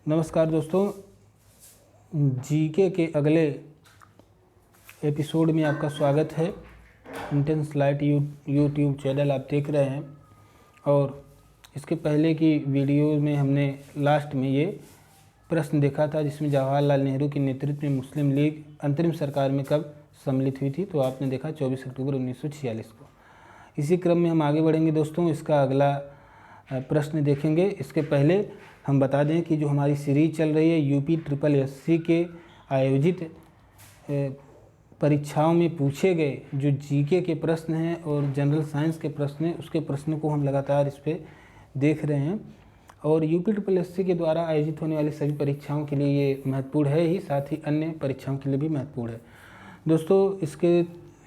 नमस्कार दोस्तों, जीके के अगले एपिसोड में आपका स्वागत है। इंटेंस लाइट यूट्यूब चैनल आप देख रहे हैं और इसके पहले की वीडियो में हमने लास्ट में ये प्रश्न देखा था जिसमें जवाहरलाल नेहरू के नेतृत्व में मुस्लिम लीग अंतरिम सरकार में कब सम्मिलित हुई थी। तो आपने देखा 24 अक्टूबर 1946 को। इसी क्रम में हम आगे बढ़ेंगे दोस्तों, इसका अगला प्रश्न देखेंगे। इसके पहले हम बता दें कि जो हमारी सीरीज चल रही है UPSSC के आयोजित परीक्षाओं में पूछे गए जो जीके के प्रश्न हैं और जनरल साइंस के प्रश्न हैं, उसके प्रश्नों को हम लगातार इस पर देख रहे हैं। और UPSSC के द्वारा आयोजित होने वाली सभी परीक्षाओं के लिए ये महत्वपूर्ण है ही, साथ ही अन्य परीक्षाओं के लिए भी महत्वपूर्ण है दोस्तों। इसके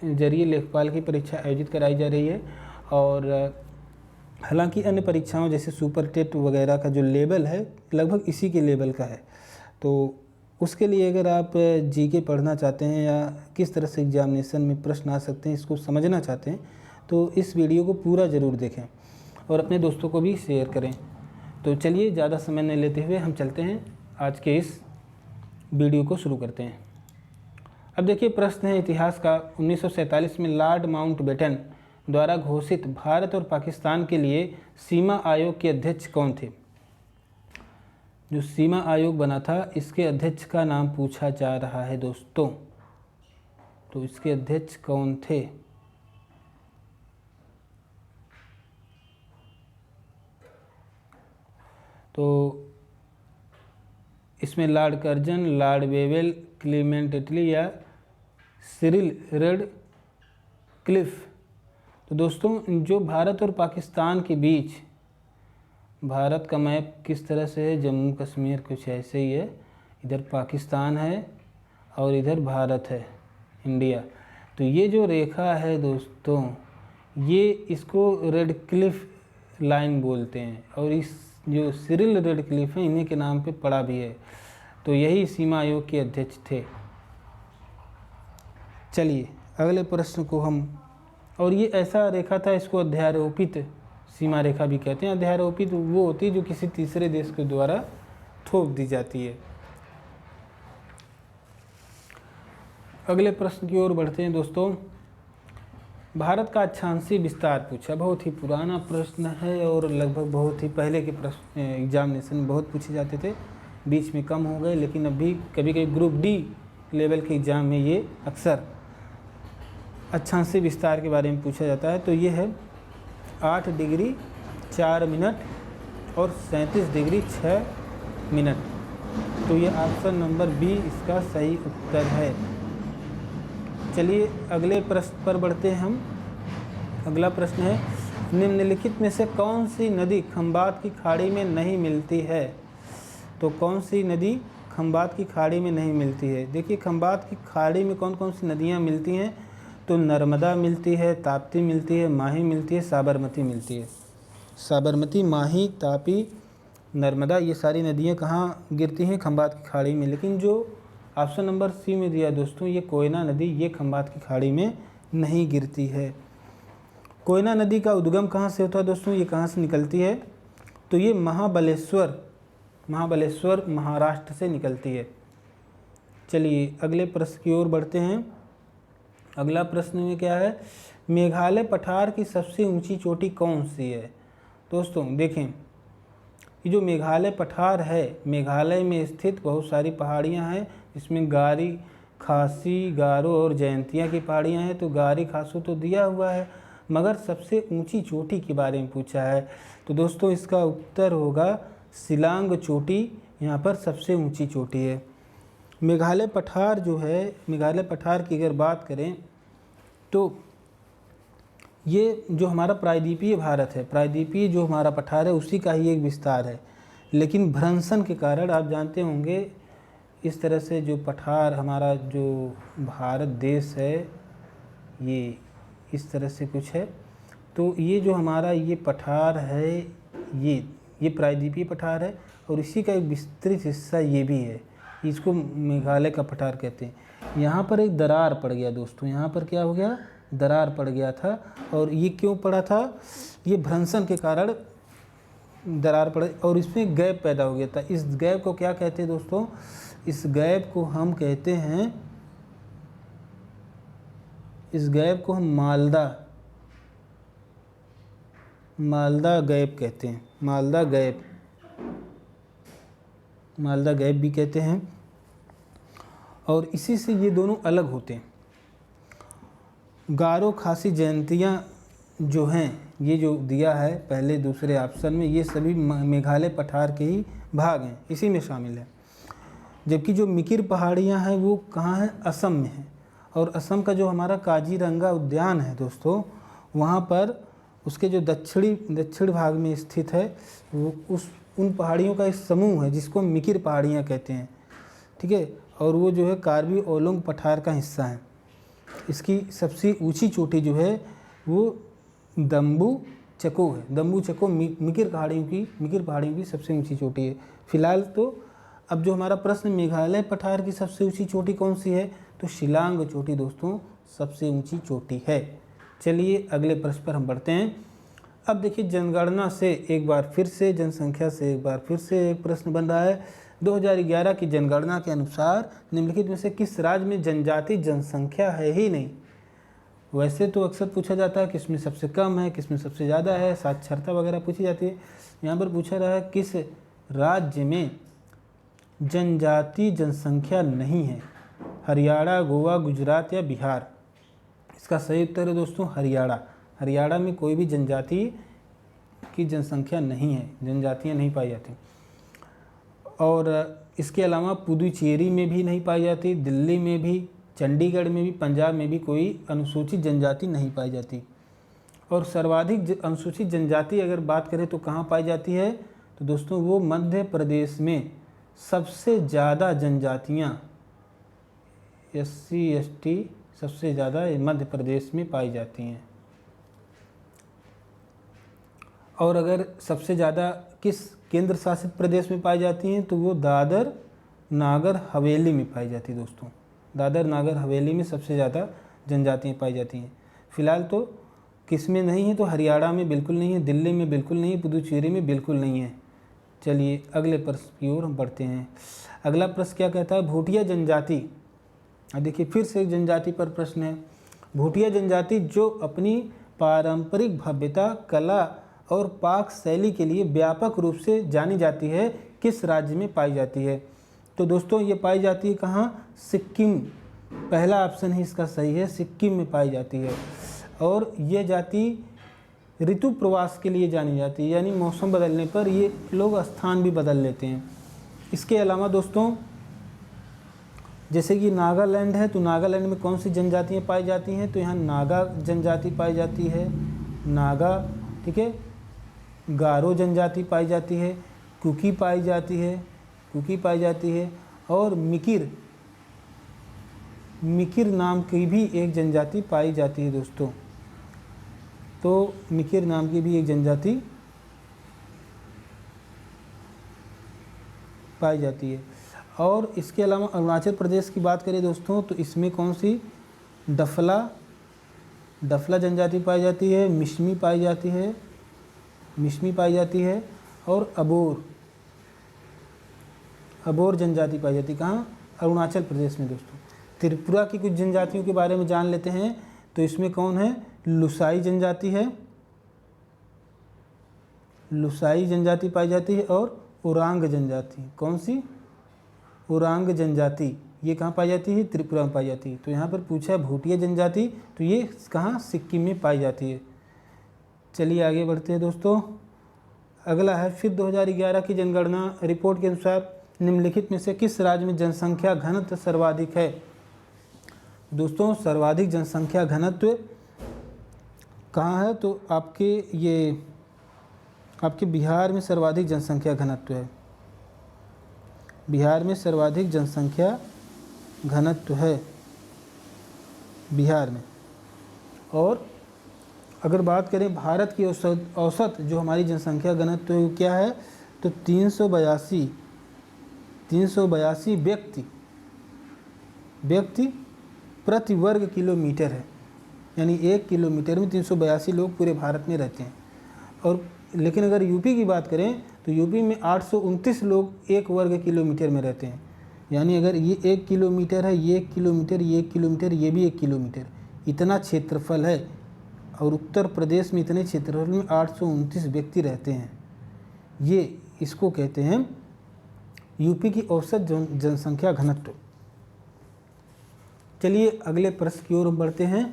जरिए लेखपाल की परीक्षा आयोजित कराई जा रही है और हालांकि अन्य परीक्षाओं जैसे सुपर टेट वगैरह का जो लेवल है लगभग इसी के लेवल का है। तो उसके लिए अगर आप जीके पढ़ना चाहते हैं या किस तरह से एग्जामिनेशन में प्रश्न आ सकते हैं इसको समझना चाहते हैं तो इस वीडियो को पूरा ज़रूर देखें और अपने दोस्तों को भी शेयर करें। तो चलिए ज़्यादा समय नहीं लेते हुए हम चलते हैं, आज के इस वीडियो को शुरू करते हैं। अब देखिए प्रश्न है इतिहास का। 1947 में लॉर्ड माउंटबेटन द्वारा घोषित भारत और पाकिस्तान के लिए सीमा आयोग के अध्यक्ष कौन थे? जो सीमा आयोग बना था इसके अध्यक्ष का नाम पूछा जा रहा है दोस्तों। तो इसके अध्यक्ष कौन थे? तो इसमें Lord Curzon, Lord Wavell, Clement Attlee या सिरिल रेडक्लिफ। तो दोस्तों जो भारत और पाकिस्तान के बीच, भारत का मैप किस तरह से है, जम्मू कश्मीर कुछ ऐसे ही है, इधर पाकिस्तान है और इधर भारत है, इंडिया। तो ये जो रेखा है दोस्तों, ये इसको रेडक्लिफ लाइन बोलते हैं और इस जो सिरिल रेडक्लिफ है इन्हीं के नाम पे पड़ा भी है। तो यही सीमा आयोग के अध्यक्ष थे। चलिए अगले प्रश्न को हम, और ये ऐसा रेखा था, इसको अध्यारोपित सीमा रेखा भी कहते हैं। अध्यारोपित वो होती है जो किसी तीसरे देश के द्वारा थोप दी जाती है। अगले प्रश्न की ओर बढ़ते हैं दोस्तों। भारत का अक्षांशीय विस्तार पूछा, बहुत ही पुराना प्रश्न है और लगभग बहुत ही पहले के प्रश्न एग्जामिनेशन में बहुत पूछे जाते थे, बीच में कम हो गए, लेकिन अभी कभी कभी ग्रुप डी लेवल के एग्ज़ाम में ये अक्सर अक्षांशीय विस्तार के बारे में पूछा जाता है। तो ये है 8 डिग्री 4 मिनट और 37 डिग्री 6 मिनट। तो ये ऑप्शन नंबर बी इसका सही उत्तर है। चलिए अगले प्रश्न पर बढ़ते हैं हम। अगला प्रश्न है निम्नलिखित में से कौन सी नदी खंबात की खाड़ी में नहीं मिलती है? तो कौन सी नदी खंबात की खाड़ी में नहीं मिलती है? देखिए खंबात की खाड़ी में कौन कौन सी नदियाँ मिलती हैं? तो नर्मदा मिलती है, ताप्ती मिलती है, माही मिलती है, साबरमती मिलती है। साबरमती, माही, तापी, नर्मदा, ये सारी नदियाँ कहाँ गिरती हैं? खंबात की खाड़ी में। लेकिन जो ऑप्शन नंबर सी में दिया दोस्तों, ये कोयना नदी, ये खंबात की खाड़ी में नहीं गिरती है। कोयना नदी का उद्गम कहाँ से होता है दोस्तों? ये कहाँ से निकलती है? तो ये महाबलेश्वर महाराष्ट्र से निकलती है। चलिए अगले प्रश्न की ओर बढ़ते हैं। अगला प्रश्न में क्या है? मेघालय पठार की सबसे ऊंची चोटी कौन सी है? दोस्तों देखें, ये जो मेघालय पठार है, मेघालय में स्थित बहुत सारी पहाड़ियां हैं, इसमें गारी, खासी, गारो और जयंतिया की पहाड़ियां हैं। तो गारी, खासू तो दिया हुआ है, मगर सबसे ऊंची चोटी के बारे में पूछा है। तो दोस्तों इसका उत्तर होगा शिलांग चोटी, यहाँ पर सबसे ऊँची चोटी है। मेघालय पठार जो है, मेघालय पठार की अगर बात करें तो ये जो हमारा प्रायद्वीपीय भारत है, प्रायद्वीपीय जो हमारा पठार है उसी का ही एक विस्तार है। लेकिन भ्रंशन के कारण आप जानते होंगे इस तरह से जो पठार हमारा जो भारत देश है ये इस तरह से कुछ है। तो ये जो हमारा ये पठार है ये प्रायद्वीपीय पठार है और इसी का एक विस्तृत हिस्सा ये भी है, इसको मेघालय का पठार कहते हैं। यहाँ पर एक दरार पड़ गया दोस्तों, यहाँ पर क्या हो गया? दरार पड़ गया था। और ये क्यों पड़ा था? ये भ्रंशन के कारण दरार पड़ और इसमें गैप पैदा हो गया था। इस गैप को क्या कहते हैं दोस्तों? इस गैप को हम कहते हैं, इस गैप को हम मालदा गैप कहते हैं। मालदा गैप भी कहते हैं। और इसी से ये दोनों अलग होते हैं। गारो खासी जयंतियाँ जो हैं, ये जो दिया है पहले दूसरे ऑप्शन में, ये सभी मेघालय पठार के ही भाग हैं, इसी में शामिल है। जबकि जो मिकिर पहाड़ियाँ हैं वो कहाँ हैं? असम में है। और असम का जो हमारा काजीरंगा उद्यान है दोस्तों, वहाँ पर उसके जो दक्षिण भाग में स्थित है, वो उन पहाड़ियों का एक समूह है जिसको मिकिर पहाड़ियाँ कहते हैं, ठीक है। और वो जो है कार्बी ओलोंग पठार का हिस्सा है। इसकी सबसे ऊंची चोटी जो है वो दम्बू चको है। दम्बू चको मिकिर पहाड़ियों की सबसे ऊंची चोटी है। फिलहाल तो अब जो हमारा प्रश्न, मेघालय पठार की सबसे ऊंची चोटी कौन सी है? तो शिलांग चोटी दोस्तों सबसे ऊंची चोटी है। चलिए अगले प्रश्न पर हम बढ़ते हैं। अब देखिए, जनगणना से एक बार फिर से, जनसंख्या से एक बार फिर से एक प्रश्न बन रहा है। 2011 की जनगणना के अनुसार निम्नलिखित में से किस राज्य में जनजाति जनसंख्या है ही नहीं? वैसे तो अक्सर पूछा जाता है किसमें सबसे कम है, किसमें सबसे ज़्यादा है, साक्षरता वगैरह पूछी जाती है। यहाँ पर पूछा रहा है किस राज्य में जनजाति जनसंख्या नहीं है? हरियाणा, गोवा, गुजरात या बिहार? इसका सही उत्तर है दोस्तों हरियाणा। हरियाणा में कोई भी जनजाति की जनसंख्या नहीं है, जनजातियाँ नहीं पाई जाती। और इसके अलावा पुदुचेरी में भी नहीं पाई जाती, दिल्ली में भी, चंडीगढ़ में भी, पंजाब में भी कोई अनुसूचित जनजाति नहीं पाई जाती। और सर्वाधिक अनुसूचित जनजाति अगर बात करें तो कहाँ पाई जाती है? तो दोस्तों वो मध्य प्रदेश में सबसे ज़्यादा जनजातियाँ SC ST सबसे ज़्यादा मध्य प्रदेश में पाई जाती हैं। और अगर सबसे ज़्यादा किस केंद्र शासित प्रदेश में पाई जाती हैं तो वो दादर नागर हवेली में पाई जाती है दोस्तों। दादर नागर हवेली में सबसे ज़्यादा जनजातियाँ पाई जाती हैं। फिलहाल तो किस में नहीं है? तो हरियाणा में बिल्कुल नहीं है, दिल्ली में बिल्कुल नहीं है, पुदुचेरी में बिल्कुल नहीं है। चलिए अगले प्रश्न की ओर हम बढ़ते हैं। अगला प्रश्न क्या कहता है? भूटिया जनजाति। देखिए फिर से एक जनजाति पर प्रश्न है। भूटिया जनजाति जो अपनी पारंपरिक भव्यता, कला और पाक शैली के लिए व्यापक रूप से जानी जाती है, किस राज्य में पाई जाती है? तो दोस्तों ये पाई जाती है कहाँ? सिक्किम। पहला ऑप्शन ही इसका सही है, सिक्किम में पाई जाती है। और ये जाति ऋतु प्रवास के लिए जानी जाती है, यानी मौसम बदलने पर ये लोग स्थान भी बदल लेते हैं। इसके अलावा दोस्तों जैसे कि नागालैंड है, तो नागालैंड में कौन सी जनजातियाँ पाई जाती हैं? तो यहाँ नागा जनजाति पाई जाती है, नागा, ठीक है। गारो जनजाति पाई जाती है, कुकी पाई जाती है, और मिकिर नाम की भी एक जनजाति पाई जाती है दोस्तों। तो मिकिर नाम की भी एक जनजाति पाई जाती है। और इसके अलावा अरुणाचल प्रदेश की बात करें दोस्तों तो इसमें कौन सी? डफला जनजाति पाई जाती है, मिश्मी पाई जाती है और अबोर जनजाति पाई जाती है। कहाँ? अरुणाचल प्रदेश में दोस्तों। त्रिपुरा की कुछ जनजातियों के बारे में जान लेते हैं। तो इसमें कौन है? लुसाई जनजाति है, लुसाई जनजाति पाई जाती है, और ओरांग जनजाति। कौन सी? ओरांग जनजाति। ये कहाँ पाई जाती है? त्रिपुरा में पाई जाती है। तो यहाँ पर पूछा है भूटिया जनजाति, तो ये कहाँ? सिक्किम में पाई जाती है। चलिए आगे बढ़ते हैं दोस्तों। अगला है फिर 2011 की जनगणना रिपोर्ट के अनुसार निम्नलिखित में से किस राज्य में जनसंख्या घनत्व सर्वाधिक है? दोस्तों सर्वाधिक जनसंख्या घनत्व कहाँ है? तो आपके बिहार में सर्वाधिक जनसंख्या घनत्व है। बिहार में सर्वाधिक जनसंख्या घनत्व है बिहार में। और अगर बात करें भारत की औसत जो हमारी जनसंख्या घनत्व है वो क्या है? तो 382 व्यक्ति प्रति वर्ग किलोमीटर है। यानी 1 किलोमीटर में 382 लोग पूरे भारत में रहते हैं। और लेकिन अगर यूपी की बात करें तो यूपी में 829 लोग 1 वर्ग किलोमीटर में रहते हैं। यानी अगर ये 1 किलोमीटर है, ये 1 किलोमीटर, ये 1 किलोमीटर, ये भी 1 किलोमीटर, इतना क्षेत्रफल है। और उत्तर प्रदेश में इतने क्षेत्रफल में 829 व्यक्ति रहते हैं। ये इसको कहते हैं यूपी की औसत जनसंख्या घनत्व। चलिए अगले प्रश्न की ओर बढ़ते हैं।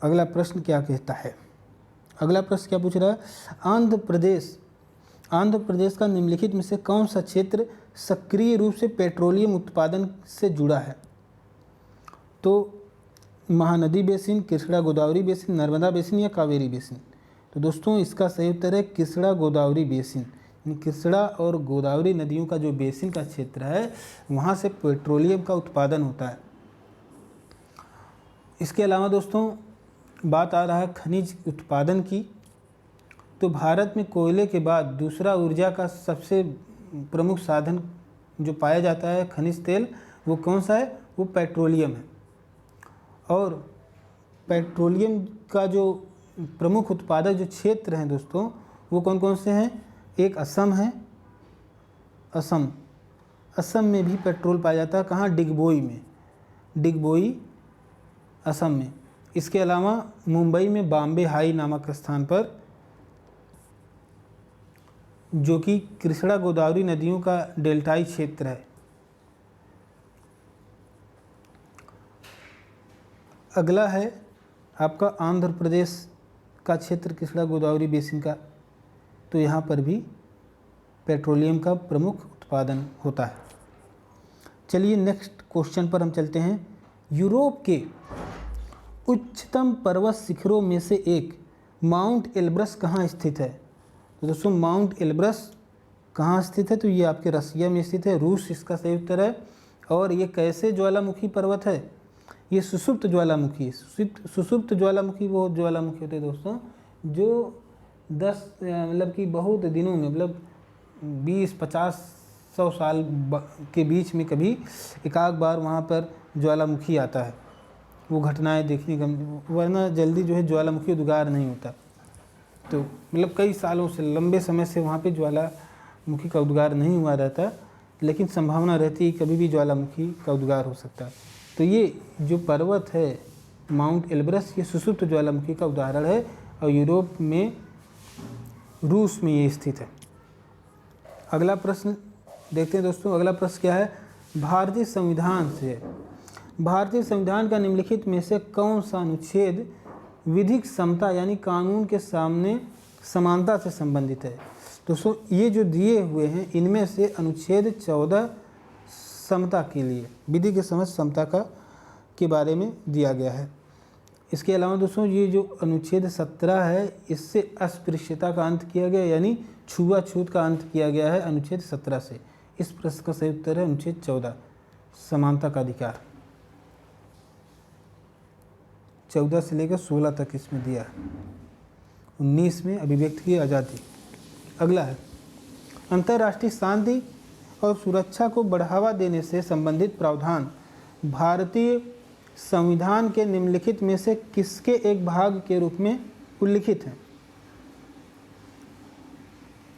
अगला प्रश्न क्या कहता है? अगला प्रश्न क्या पूछ रहा है? आंध्र प्रदेश का निम्नलिखित में से कौन सा क्षेत्र सक्रिय रूप से पेट्रोलियम उत्पादन से जुड़ा है? तो Mahanadi basin, Krishna Godavari basin, Narmada basin या कावेरी बेसिन? तो दोस्तों इसका सही उत्तर है कृष्णा गोदावरी बेसिन। कृष्णा और गोदावरी नदियों का जो बेसिन का क्षेत्र है वहाँ से पेट्रोलियम का उत्पादन होता है। इसके अलावा दोस्तों बात आ रहा है खनिज उत्पादन की। तो भारत में कोयले के बाद दूसरा ऊर्जा का सबसे प्रमुख साधन जो पाया जाता है खनिज तेल, वो कौन सा है? वो पेट्रोलियम है। और पेट्रोलियम का जो प्रमुख उत्पादक जो क्षेत्र हैं दोस्तों वो कौन कौन से हैं? एक असम है, असम में भी पेट्रोल पाया जाता है। कहाँ? डिगबोई में, डिगबोई असम में। इसके अलावा मुंबई में बॉम्बे हाई नामक स्थान पर, जो कि कृष्णा गोदावरी नदियों का डेल्टाई क्षेत्र है। अगला है आपका आंध्र प्रदेश का क्षेत्र कृष्णा गोदावरी बेसिन का। तो यहाँ पर भी पेट्रोलियम का प्रमुख उत्पादन होता है। चलिए नेक्स्ट क्वेश्चन पर हम चलते हैं। यूरोप के उच्चतम पर्वत शिखरों में से एक माउंट एल्ब्रस कहाँ स्थित है? तो दोस्तों माउंट एल्ब्रस कहाँ स्थित है? तो ये आपके रसिया में स्थित है, रूस इसका सही उत्तर है। और ये कैसे ज्वालामुखी पर्वत है? ये सुषुप्त ज्वालामुखी। सुषुप्त ज्वालामुखी वो ज्वालामुखी होते हैं दोस्तों जो 10 मतलब कि बहुत दिनों में, मतलब 20-50-100 साल के बीच में कभी एकाध बार वहाँ पर ज्वालामुखी आता है। वो घटनाएं देखने का, वरना जल्दी जो है ज्वालामुखी उद्गार नहीं होता। तो मतलब कई सालों से, लंबे समय से वहाँ पे ज्वालामुखी का उद्गार नहीं हुआ रहता, लेकिन संभावना रहती है कभी भी ज्वालामुखी का उद्गार हो सकता है। तो ये जो पर्वत है माउंट एल्ब्रस, ये सुषुप्त ज्वालामुखी का उदाहरण है और यूरोप में, रूस में ये स्थित है। अगला प्रश्न देखते हैं दोस्तों। अगला प्रश्न क्या है? भारतीय संविधान से, भारतीय संविधान का निम्नलिखित में से कौन सा अनुच्छेद विधिक समता यानी कानून के सामने समानता से संबंधित है? दोस्तों ये जो दिए हुए हैं इनमें से अनुच्छेद 14 समता के लिए, विधि के समझ समता का के बारे में दिया गया है। इसके अलावा दोस्तों ये जो अनुच्छेद 17 है इससे अस्पृश्यता का अंत किया गया, यानी छुआछूत का अंत किया गया है अनुच्छेद 17 से। इस प्रश्न का सही उत्तर है अनुच्छेद 14 समानता का अधिकार। 14 से लेकर 16 तक इसमें दिया है। 19 में अभिव्यक्ति की आज़ादी। अगला है अंतर्राष्ट्रीय शांति और सुरक्षा को बढ़ावा देने से संबंधित प्रावधान भारतीय संविधान के निम्नलिखित में से किसके एक भाग के रूप में उल्लिखित है?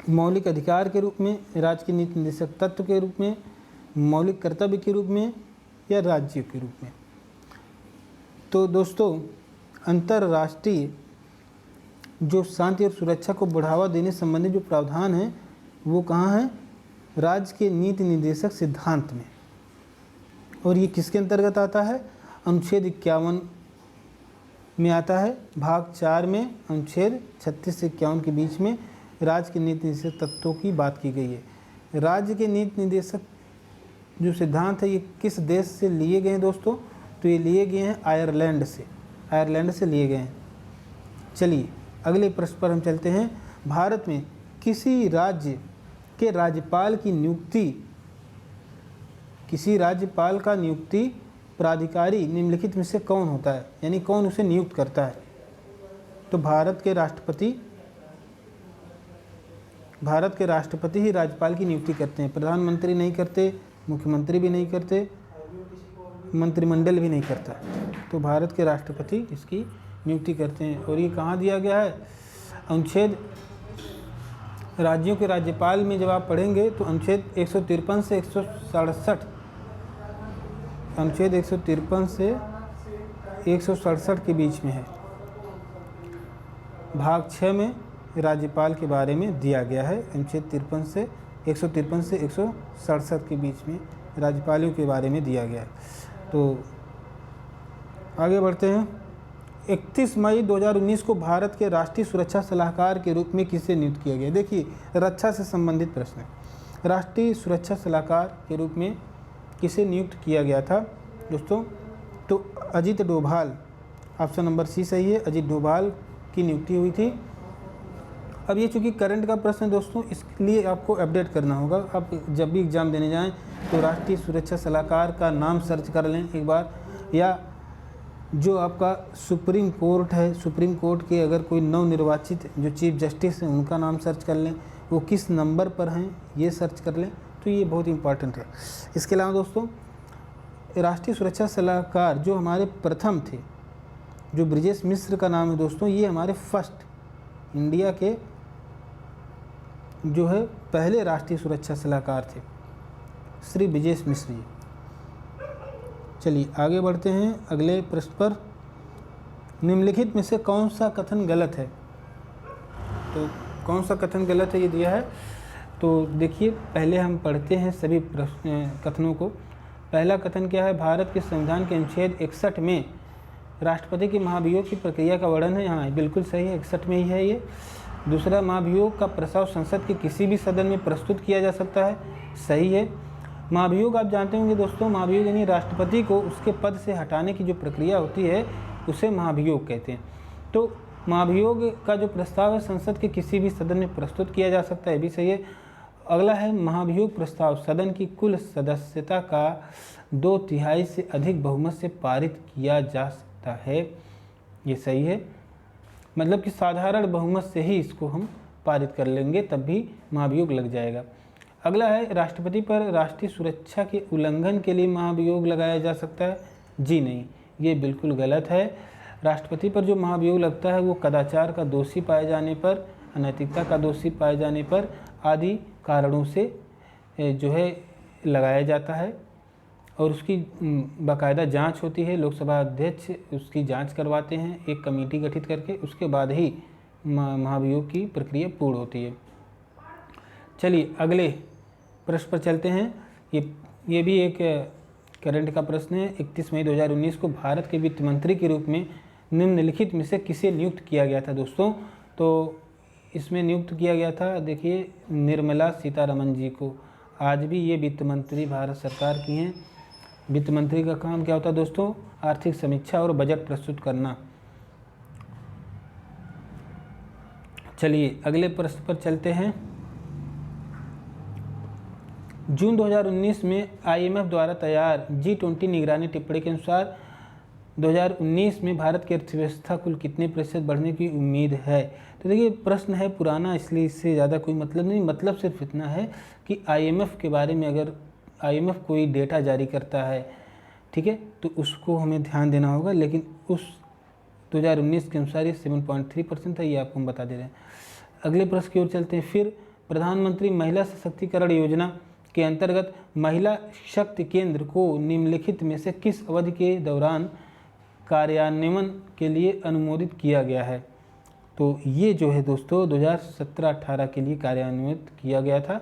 मौलिक अधिकार के रूप में, राज्य के नीति निर्देशक तत्व के रूप में, मौलिक कर्तव्य के रूप में या राज्य के रूप में? तो दोस्तों अंतर्राष्ट्रीय जो शांति और सुरक्षा को बढ़ावा देने संबंधी जो प्रावधान है वो कहाँ है? राज्य के नीति निर्देशक सिद्धांत में। और ये किसके अंतर्गत आता है? अनुच्छेद 51 में आता है, भाग 4 में अनुच्छेद 36 से 51 के बीच में राज्य के नीति निर्देशक तत्वों की बात की गई है। राज्य के नीति निर्देशक जो सिद्धांत है ये किस देश से लिए गए हैं दोस्तों? तो ये लिए गए हैं आयरलैंड से, आयरलैंड से लिए गए हैं। चलिए अगले प्रश्न पर हम चलते हैं। भारत में किसी राज्य के राज्यपाल की नियुक्ति, किसी राज्यपाल का नियुक्ति प्राधिकारी निम्नलिखित में से कौन होता है, यानी कौन उसे नियुक्त करता है? तो भारत के राष्ट्रपति ही राज्यपाल की नियुक्ति करते हैं। प्रधानमंत्री नहीं करते, मुख्यमंत्री भी नहीं करते, मंत्रिमंडल भी नहीं करता। तो भारत के राष्ट्रपति इसकी नियुक्ति करते हैं। और ये कहाँ दिया गया है? अनुच्छेद राज्यों के राज्यपाल में जब आप पढ़ेंगे तो अनुच्छेद 153 से 167, अनुच्छेद 153 से 167 के बीच में है। भाग 6 में राज्यपाल के बारे में दिया गया है। अनुच्छेद 153 से 167 के बीच में राज्यपालों के बारे में दिया गया है। तो आगे बढ़ते हैं। 31 मई 2019 को भारत के राष्ट्रीय सुरक्षा सलाहकार के रूप में किसे नियुक्त किया गया? देखिए, रक्षा से संबंधित प्रश्न है। राष्ट्रीय सुरक्षा सलाहकार के रूप में किसे नियुक्त किया गया था दोस्तों? तो Ajit Doval, option number C सही है, अजित डोभाल की नियुक्ति हुई थी। अब ये चूँकि करंट का प्रश्न है दोस्तों, इसलिए आपको अपडेट करना होगा। आप जब भी एग्ज़ाम देने जाएं तो राष्ट्रीय सुरक्षा सलाहकार का नाम सर्च कर लें एक बार, या जो आपका सुप्रीम कोर्ट है, सुप्रीम कोर्ट के अगर कोई नवनिर्वाचित जो चीफ जस्टिस हैं उनका नाम सर्च कर लें, वो किस नंबर पर हैं ये सर्च कर लें, तो ये बहुत इंपॉर्टेंट है। इसके अलावा दोस्तों, राष्ट्रीय सुरक्षा सलाहकार जो हमारे प्रथम थे, जो ब्रिजेश मिश्र का नाम है दोस्तों, ये हमारे फर्स्ट इंडिया के जो है पहले राष्ट्रीय सुरक्षा सलाहकार थे, श्री ब्रिजेश मिश्र जी। चलिए आगे बढ़ते हैं अगले प्रश्न पर। निम्नलिखित में से कौन सा कथन गलत है? तो कौन सा कथन गलत है ये दिया है। तो देखिए, पहले हम पढ़ते हैं सभी कथनों को। पहला कथन क्या है? भारत के संविधान के अनुच्छेद 61 में राष्ट्रपति के महाभियोग की प्रक्रिया का वर्णन है। हाँ, बिल्कुल सही है, 61 में ही है ये। दूसरा, महाभियोग का प्रस्ताव संसद के किसी भी सदन में प्रस्तुत किया जा सकता है। सही है। महाभियोग आप जानते होंगे दोस्तों, महाभियोग यानी राष्ट्रपति को उसके पद से हटाने की जो प्रक्रिया होती है उसे महाभियोग कहते हैं। तो महाभियोग का जो प्रस्ताव है संसद के किसी भी सदन में प्रस्तुत किया जा सकता है, भी सही है। अगला है, महाभियोग प्रस्ताव सदन की कुल सदस्यता का 2/3 से अधिक बहुमत से पारित किया जा सकता है। ये सही है, मतलब कि साधारण बहुमत से ही इसको हम पारित कर लेंगे तब भी महाभियोग लग जाएगा। अगला है, राष्ट्रपति पर राष्ट्रीय सुरक्षा के उल्लंघन के लिए महाभियोग लगाया जा सकता है। जी नहीं, ये बिल्कुल गलत है। राष्ट्रपति पर जो महाभियोग लगता है वो कदाचार का दोषी पाए जाने पर, अनैतिकता का दोषी पाए जाने पर आदि कारणों से जो है लगाया जाता है, और उसकी बाकायदा जांच होती है। लोकसभा अध्यक्ष उसकी जांच करवाते हैं एक कमेटी गठित करके, उसके बाद ही महाभियोग की प्रक्रिया पूर्ण होती है। चलिए अगले प्रश्न पर चलते हैं। ये भी एक करंट का प्रश्न है। 31 मई 2019 को भारत के वित्त मंत्री के रूप में निम्नलिखित में से किसे नियुक्त किया गया था दोस्तों? तो इसमें नियुक्त किया गया था, देखिए, निर्मला सीतारमण जी को। आज भी ये वित्त मंत्री भारत सरकार की हैं। वित्त मंत्री का काम क्या होता है दोस्तों? आर्थिक समीक्षा और बजट प्रस्तुत करना। चलिए अगले प्रश्न पर चलते हैं। जून 2019 में IMF द्वारा तैयार G20 निगरानी टिप्पणी के अनुसार 2019 में भारत की अर्थव्यवस्था कुल कितने प्रतिशत बढ़ने की उम्मीद है? तो देखिए, प्रश्न है पुराना, इसलिए इससे ज़्यादा कोई मतलब नहीं। मतलब सिर्फ इतना है कि IMF के बारे में अगर IMF कोई डेटा जारी करता है, ठीक है, तो उसको हमें ध्यान देना होगा। लेकिन उस 2019 के अनुसार ये 7.3% है, ये आपको हम बता दे रहे हैं। अगले प्रश्न की ओर चलते हैं। फिर प्रधानमंत्री महिला सशक्तिकरण योजना के अंतर्गत महिला शक्ति केंद्र को निम्नलिखित में से किस अवधि के दौरान कार्यान्वयन के लिए अनुमोदित किया गया है? तो ये जो है दोस्तों 2017-18 के लिए कार्यान्वित किया गया था।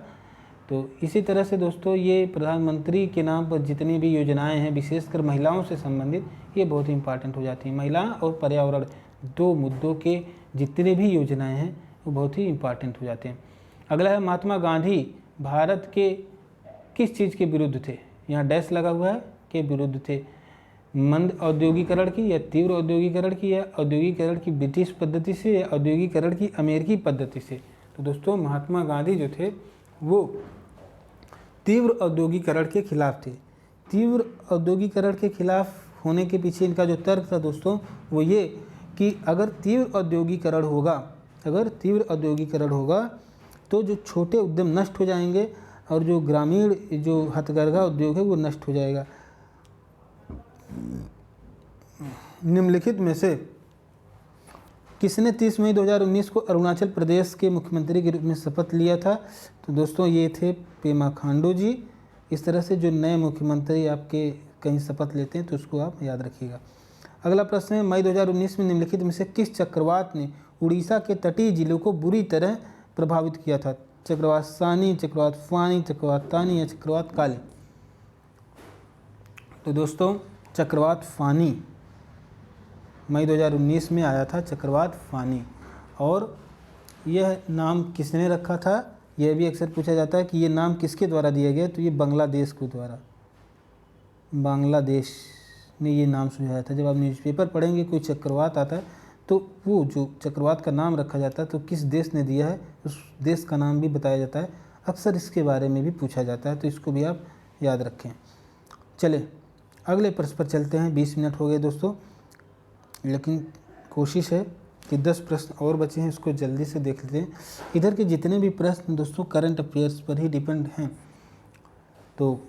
तो इसी तरह से दोस्तों ये प्रधानमंत्री के नाम पर जितनी भी योजनाएं हैं, विशेषकर महिलाओं से संबंधित, ये बहुत ही इंपॉर्टेंट हो जाती हैं। महिला और पर्यावरण, दो मुद्दों के जितने भी योजनाएं हैं वो बहुत ही इंपॉर्टेंट हो जाते हैं। अगला है, महात्मा गांधी भारत के किस चीज़ के विरुद्ध थे? यहाँ डैश लगा हुआ है, के विरुद्ध थे। मंद औद्योगिकरण की या तीव्र औद्योगिकरण की, या औद्योगिकरण की ब्रिटिश पद्धति से, या औद्योगिकरण की अमेरिकी पद्धति से? तो दोस्तों महात्मा गांधी जो थे वो तीव्र औद्योगिकरण के खिलाफ थे। तीव्र औद्योगिकरण के खिलाफ होने के पीछे इनका जो तर्क था दोस्तों वो ये कि अगर तीव्र औद्योगिकरण होगा तो जो छोटे उद्यम नष्ट हो जाएंगे और जो ग्रामीण जो हथकरघा उद्योग है वो नष्ट हो जाएगा। निम्नलिखित में से किसने 30 मई 2019 को अरुणाचल प्रदेश के मुख्यमंत्री के रूप में शपथ लिया था? तो दोस्तों ये थे पेमा खांडू जी। इस तरह से जो नए मुख्यमंत्री आपके कहीं शपथ लेते हैं तो उसको आप याद रखिएगा। अगला प्रश्न है, मई 2019 में निम्नलिखित में से किस चक्रवात ने उड़ीसा के तटीय जिलों को बुरी तरह प्रभावित किया था? चक्रवात सानी, चक्रवात फानी, चक्रवात तानी या चक्रवात काली? तो दोस्तों चक्रवात फानी मई 2019 में आया था, चक्रवात फानी। और यह नाम किसने रखा था? यह भी अक्सर पूछा जाता है कि ये नाम किसके द्वारा दिया गया, तो ये बांग्लादेश के द्वारा, बांग्लादेश ने ये नाम सुझाया था। जब आप न्यूज़पेपर पढ़ेंगे कोई चक्रवात आता है तो वो जो चक्रवात का नाम रखा जाता है तो किस देश ने दिया है उस देश का नाम भी बताया जाता है। अक्सर इसके बारे में भी पूछा जाता है, तो इसको भी आप याद रखें। चले अगले प्रश्न पर चलते हैं। 20 मिनट हो गए दोस्तों, लेकिन कोशिश है कि 10 प्रश्न और बचे हैं, इसको जल्दी से देख लेते हैं। इधर के जितने भी प्रश्न दोस्तों करंट अफेयर्स पर ही डिपेंड हैं। तो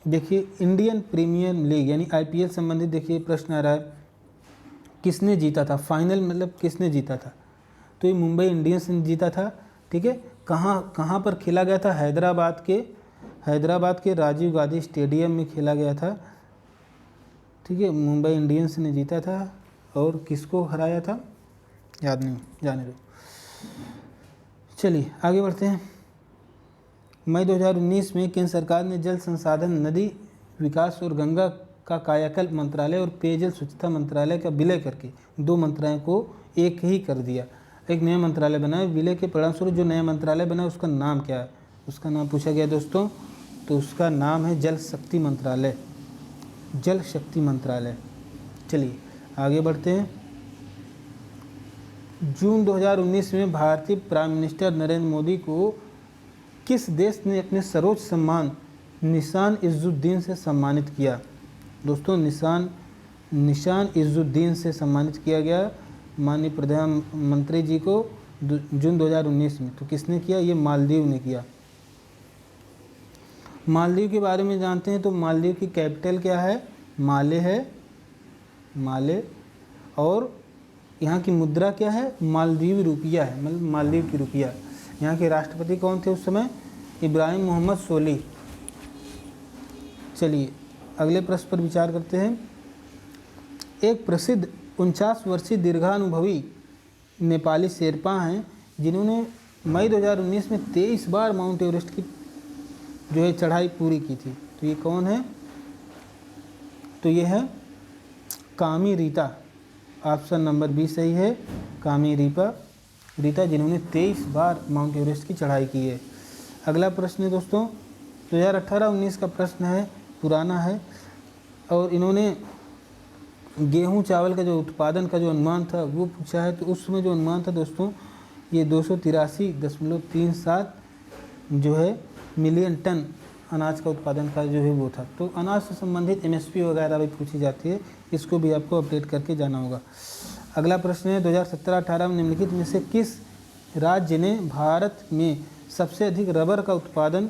देखिए इंडियन प्रीमियर लीग यानी IPL संबंधित देखिए प्रश्न आ रहा है, किसने जीता था फाइनल, मतलब किसने जीता था? तो ये मुंबई इंडियंस ने जीता था। ठीक है, कहाँ पर खेला गया था? हैदराबाद के राजीव गांधी स्टेडियम में खेला गया था। ठीक है, मुंबई इंडियंस ने जीता था। और किसको हराया था याद नहीं, जाने दो। चलिए आगे बढ़ते हैं। मई 2019 में केंद्र सरकार ने जल संसाधन, नदी विकास और गंगा का कायाकल्प मंत्रालय और पेयजल स्वच्छता मंत्रालय का विलय करके 2 मंत्रालयों को एक ही कर दिया। एक नया मंत्रालय बना है। विलय के परिणामस्वरूप जो नया मंत्रालय बना उसका नाम क्या है? उसका नाम पूछा गया दोस्तों, तो उसका नाम है जल शक्ति मंत्रालय, जल शक्ति मंत्रालय। चलिए आगे बढ़ते हैं। जून 2019 में भारतीय प्राइम मिनिस्टर नरेंद्र मोदी को किस देश ने अपने सर्वोच्च सम्मान निशान इज़्ज़ुद्दीन से सम्मानित किया? दोस्तों निशान इज़्ज़ुद्दीन से सम्मानित किया गया माननीय प्रधानमंत्री जी को जून 2019 में। तो किसने किया? ये मालदीव ने किया। मालदीव के बारे में जानते हैं तो मालदीव की कैपिटल क्या है? माले है, माले। और यहाँ की मुद्रा क्या है? मालदीव रुपया है, मतलब मालदीव की रुपया। यहाँ के राष्ट्रपति कौन थे उस समय? इब्राहिम मोहम्मद सोली। चलिए अगले प्रश्न पर विचार करते हैं। एक प्रसिद्ध 49 वर्षीय दीर्घानुभवी नेपाली शेरपा हैं जिन्होंने मई 2019 में 23 बार माउंट एवरेस्ट की जो है चढ़ाई पूरी की थी। तो ये कौन है? तो ये है कामी रीता। ऑप्शन नंबर बी सही है, कामी रीता जिन्होंने 23 बार माउंट एवरेस्ट की चढ़ाई की है। अगला प्रश्न है दोस्तों 2018-19 का प्रश्न है, पुराना है। और इन्होंने गेहूं चावल का जो उत्पादन का जो अनुमान था वो पूछा है। तो उस समय जो अनुमान था दोस्तों ये 283.37 जो है मिलियन टन अनाज का उत्पादन का जो है वो था। तो अनाज से संबंधित MSP वगैरह भी पूछी जाती है, इसको भी आपको अपडेट करके जाना होगा। अगला प्रश्न है 2017-18 में निम्नलिखित में से किस राज्य ने भारत में सबसे अधिक रबर का उत्पादन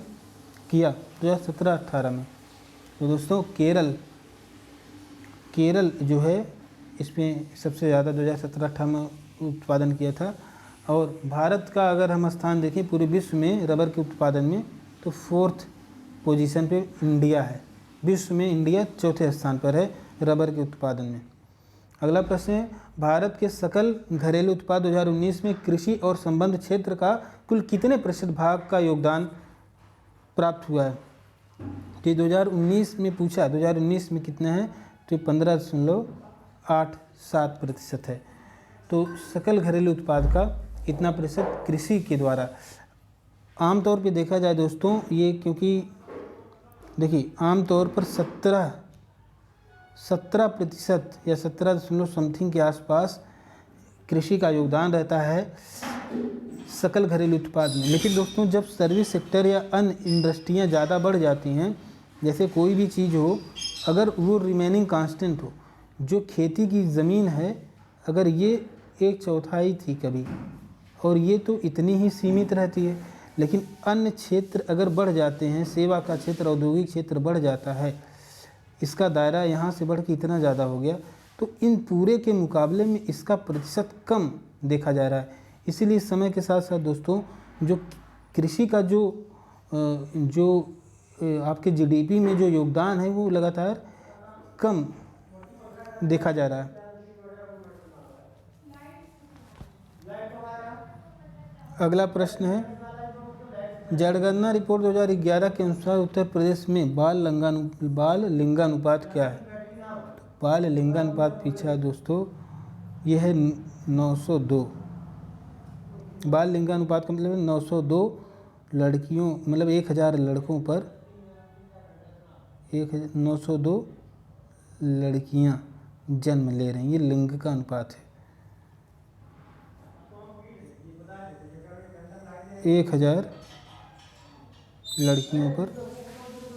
किया 2017-18 में? तो दोस्तों केरल जो है इसमें सबसे ज़्यादा 2017-18 में उत्पादन किया था। और भारत का अगर हम स्थान देखें पूरे विश्व में रबर के उत्पादन में तो 4th पोजीशन पे इंडिया है। विश्व में इंडिया 4थे स्थान पर है रबर के उत्पादन में। अगला प्रश्न है भारत के सकल घरेलू उत्पाद 2019 में कृषि और संबंध क्षेत्र का कुल कितने प्रतिशत भाग का योगदान प्राप्त हुआ है? तो 2019 में पूछा, 2019 में कितना है? तो 15.87% है। तो सकल घरेलू उत्पाद का इतना प्रतिशत कृषि के द्वारा। आमतौर पे देखा जाए दोस्तों ये, क्योंकि देखिए आमतौर पर 17% या 17 समथिंग के आसपास कृषि का योगदान रहता है सकल घरेलू उत्पाद में। लेकिन दोस्तों जब सर्विस सेक्टर या अन्य इंडस्ट्रियां ज़्यादा बढ़ जाती हैं, जैसे कोई भी चीज़ हो, अगर वो रिमेनिंग कांस्टेंट हो, जो खेती की ज़मीन है अगर ये 1/4 थी कभी और ये तो इतनी ही सीमित रहती है, लेकिन अन्य क्षेत्र अगर बढ़ जाते हैं, सेवा का क्षेत्र, औद्योगिक क्षेत्र बढ़ जाता है, इसका दायरा यहाँ से बढ़ के इतना ज़्यादा हो गया, तो इन पूरे के मुकाबले में इसका प्रतिशत कम देखा जा रहा है। इसीलिए समय के साथ साथ दोस्तों जो कृषि का जो आपके जीडीपी में जो योगदान है वो लगातार कम देखा जा रहा है। अगला प्रश्न है, जनगणना रिपोर्ट 2011 के अनुसार उत्तर प्रदेश में बाल लिंगानुपात क्या है? बाल लिंगानुपात पीछा है दोस्तों, यह है 902। बाल लिंगानुपात का मतलब 902 लड़कियों, मतलब 1000 लड़कों पर 902 लड़कियां जन्म ले रही हैं। ये लिंग का अनुपात है। 1000 लड़कियों पर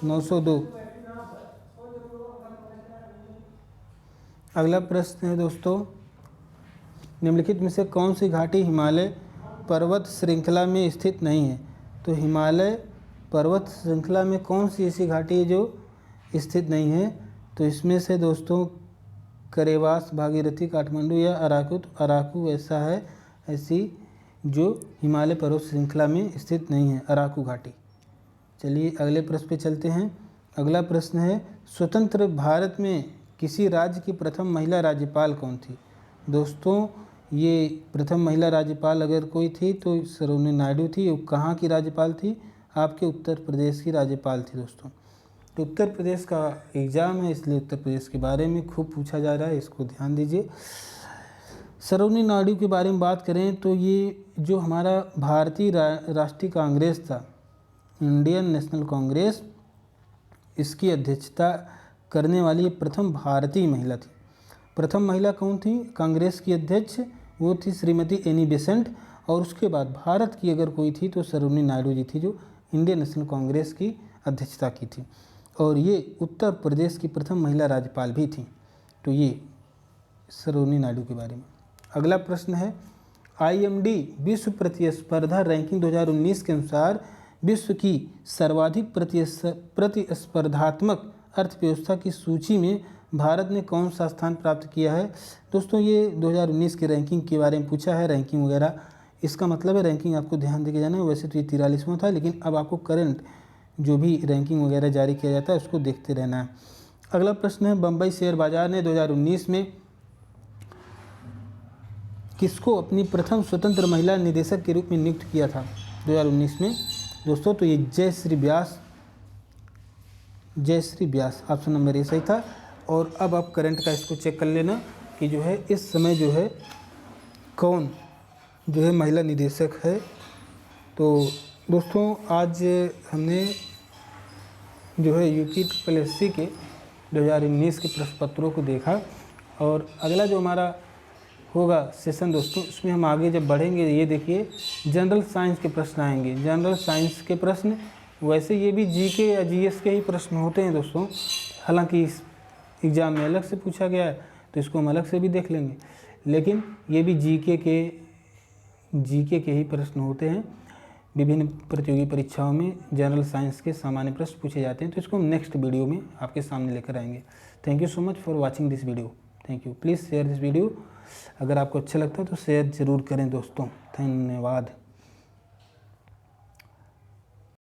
902। अगला प्रश्न है दोस्तों, निम्नलिखित में से कौन सी घाटी हिमालय पर्वत श्रृंखला में स्थित नहीं है? तो हिमालय पर्वत श्रृंखला में कौन सी ऐसी घाटी है जो स्थित नहीं है? तो इसमें से दोस्तों करेवास, भागीरथी, काठमांडू या अराकू। तो अराकू ऐसा है, ऐसी जो हिमालय पर्वत श्रृंखला में स्थित नहीं है, अराकू घाटी। चलिए अगले प्रश्न पे चलते हैं। अगला प्रश्न है, स्वतंत्र भारत में किसी राज्य की प्रथम महिला राज्यपाल कौन थी? दोस्तों ये प्रथम महिला राज्यपाल अगर कोई थी तो सरोजिनी नायडू थी। वो कहाँ की राज्यपाल थी? आपके उत्तर प्रदेश की राज्यपाल थी दोस्तों। तो उत्तर प्रदेश का एग्ज़ाम है, इसलिए उत्तर प्रदेश के बारे में खूब पूछा जा रहा है, इसको ध्यान दीजिए। सरोजिनी नायडू के बारे में बात करें तो ये जो हमारा भारतीय राष्ट्रीय कांग्रेस था, इंडियन नेशनल कांग्रेस, इसकी अध्यक्षता करने वाली प्रथम भारतीय महिला थी। प्रथम महिला कौन थी कांग्रेस की अध्यक्ष? वो थी श्रीमती एनी बेसेंट। और उसके बाद भारत की अगर कोई थी तो सरोजिनी नायडू जी थी, जो इंडियन नेशनल कांग्रेस की अध्यक्षता की थी। और ये उत्तर प्रदेश की प्रथम महिला राज्यपाल भी थी। तो ये सरोजिनी नायडू के बारे में। अगला प्रश्न है, IMD विश्व प्रतिस्पर्धा रैंकिंग 2019 के अनुसार विश्व की सर्वाधिक प्रतिस्पर्धात्मक अर्थव्यवस्था की सूची में भारत ने कौन सा स्थान प्राप्त किया है? दोस्तों ये 2019 की रैंकिंग के बारे में पूछा है। रैंकिंग वगैरह इसका मतलब है रैंकिंग आपको ध्यान देके जाना है। वैसे तो ये 43वां था, लेकिन अब आपको करंट जो भी रैंकिंग वगैरह जारी किया जाता है उसको देखते रहना है। अगला प्रश्न है, बम्बई शेयर बाजार ने 2019 में किसको अपनी प्रथम स्वतंत्र महिला निदेशक के रूप में नियुक्त किया था 2019 में? दोस्तों तो ये जयश्री व्यास ऑप्शन नंबर ए सही था। और अब आप करंट का इसको चेक कर लेना कि जो है इस समय जो है कौन जो है महिला निदेशक है। तो दोस्तों आज हमने जो है UPSC के 2019 के प्रश्न पत्रों को देखा। और अगला जो हमारा होगा सेशन दोस्तों, इसमें हम आगे जब बढ़ेंगे, ये देखिए जनरल साइंस के प्रश्न आएंगे। जनरल साइंस के प्रश्न, वैसे ये भी GK या GS के ही प्रश्न होते हैं दोस्तों, हालांकि इस एग्ज़ाम में अलग से पूछा गया है तो इसको हम अलग से भी देख लेंगे, लेकिन ये भी GK के ही प्रश्न होते हैं। विभिन्न प्रतियोगी परीक्षाओं में जनरल साइंस के सामान्य प्रश्न पूछे जाते हैं, तो इसको हम नेक्स्ट वीडियो में आपके सामने लेकर आएंगे। Thank you so much for watching this video. Thank you. Please share this video. अगर आपको अच्छा लगता है तो शेयर ज़रूर करें दोस्तों। धन्यवाद।